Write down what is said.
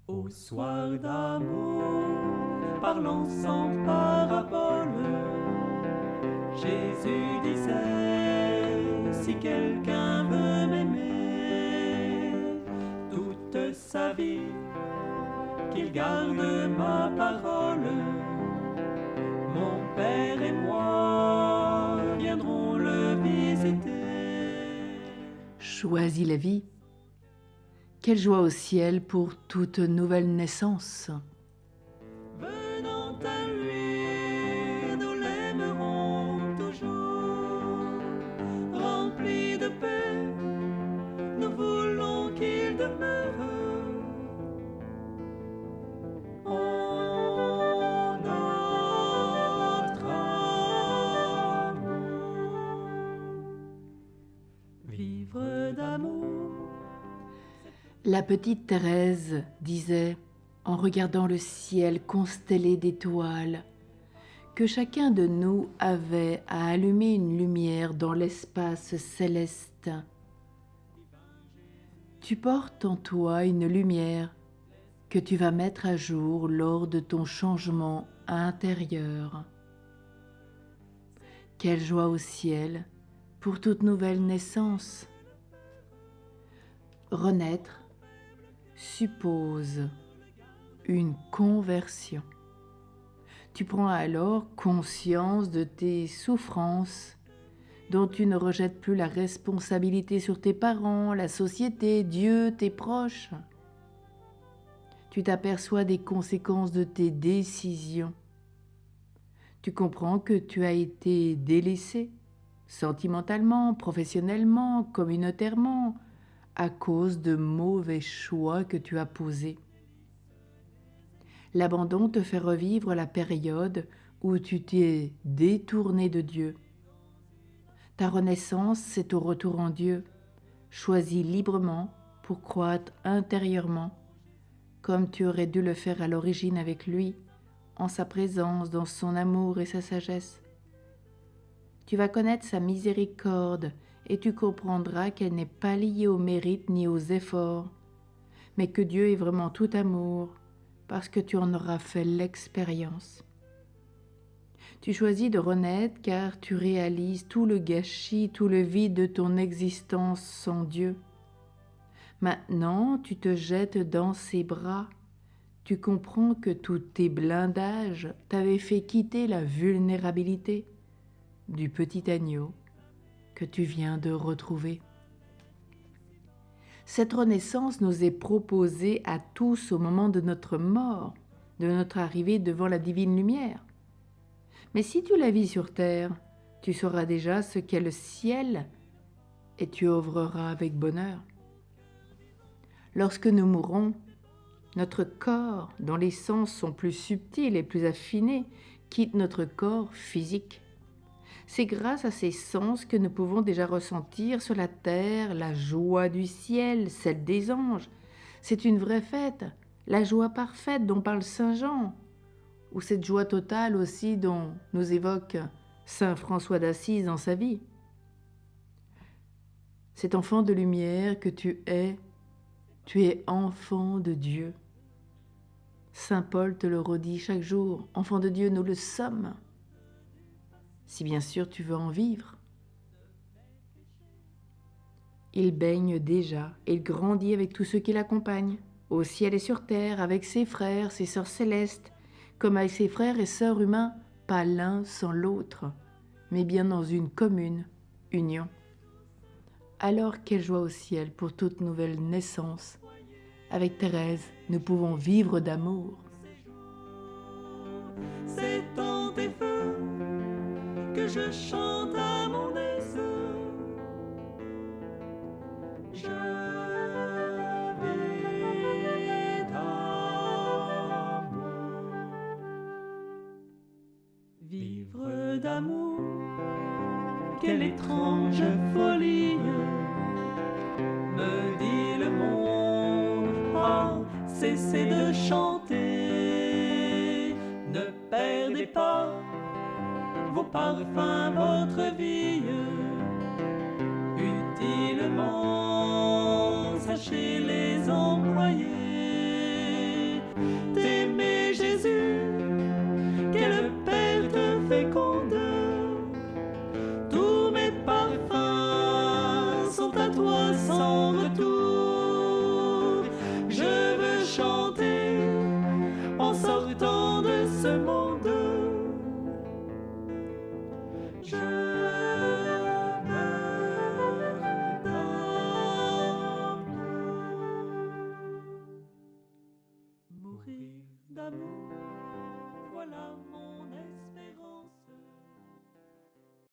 Au soir d'amour, parlant sans parabole, Jésus disait, si quelqu'un veut m'aimer, toute sa vie, qu'il garde ma parole. Mon Père et moi viendrons le visiter. Choisis la vie. Quelle joie au ciel pour toute nouvelle naissance. Venant à lui, nous l'aimerons toujours. Rempli de paix, nous voulons qu'il demeure. En notre amour. Vivre d'amour. La petite Thérèse disait, en regardant le ciel constellé d'étoiles, que chacun de nous avait à allumer une lumière dans l'espace céleste. Tu portes en toi une lumière que tu vas mettre à jour lors de ton changement intérieur. Quelle joie au ciel pour toute nouvelle naissance. Renaître suppose une conversion. Tu prends alors conscience de tes souffrances, dont tu ne rejettes plus la responsabilité sur tes parents, la société, Dieu, tes proches. Tu t'aperçois des conséquences de tes décisions. Tu comprends que tu as été délaissé, sentimentalement, professionnellement, communautairement, à cause de mauvais choix que tu as posés. L'abandon te fait revivre la période où tu t'es détourné de Dieu. Ta renaissance, c'est au retour en Dieu. Choisis librement pour croître intérieurement, comme tu aurais dû le faire à l'origine avec lui, en sa présence, dans son amour et sa sagesse. Tu vas connaître sa miséricorde et tu comprendras qu'elle n'est pas liée au mérite ni aux efforts, mais que Dieu est vraiment tout amour, parce que tu en auras fait l'expérience. Tu choisis de renaître car tu réalises tout le gâchis, tout le vide de ton existence sans Dieu. Maintenant, tu te jettes dans ses bras. Tu comprends que tous tes blindages t'avaient fait quitter la vulnérabilité du petit agneau que tu viens de retrouver. Cette renaissance nous est proposée à tous au moment de notre mort, de notre arrivée devant la divine lumière. Mais si tu la vis sur terre, tu sauras déjà ce qu'est le ciel et tu œuvreras avec bonheur. Lorsque nous mourrons, notre corps, dont les sens sont plus subtils et plus affinés, quitte notre corps physique. C'est grâce à ces sens que nous pouvons déjà ressentir sur la terre la joie du ciel, celle des anges. C'est une vraie fête, la joie parfaite dont parle Saint Jean, ou cette joie totale aussi dont nous évoque Saint François d'Assise dans sa vie. Cet enfant de lumière que tu es enfant de Dieu. Saint Paul te le redit chaque jour, enfant de Dieu, nous le sommes. Si bien sûr tu veux en vivre. Il baigne déjà, il grandit avec tous ceux qui l'accompagnent, au ciel et sur terre, avec ses frères, ses sœurs célestes, comme avec ses frères et sœurs humains, pas l'un sans l'autre, mais bien dans une commune union. Alors quelle joie au ciel pour toute nouvelle naissance. Avec Thérèse, nous pouvons vivre d'amour. C'est dans tes feux que je chante à mon aise. Je vis d'amour. Vivre d'amour, quelle étrange folie, me dit le monde. Ah, cessez de chanter, ne perdez pas vos parfums, votre vie. Utilement, sachez les employer. t'aimer Jésus, quelle perte féconde. Tous mes parfums sont à toi sans retour. Je veux chanter en sortant de ce monde. Je meurs d'amour, mourir d'amour.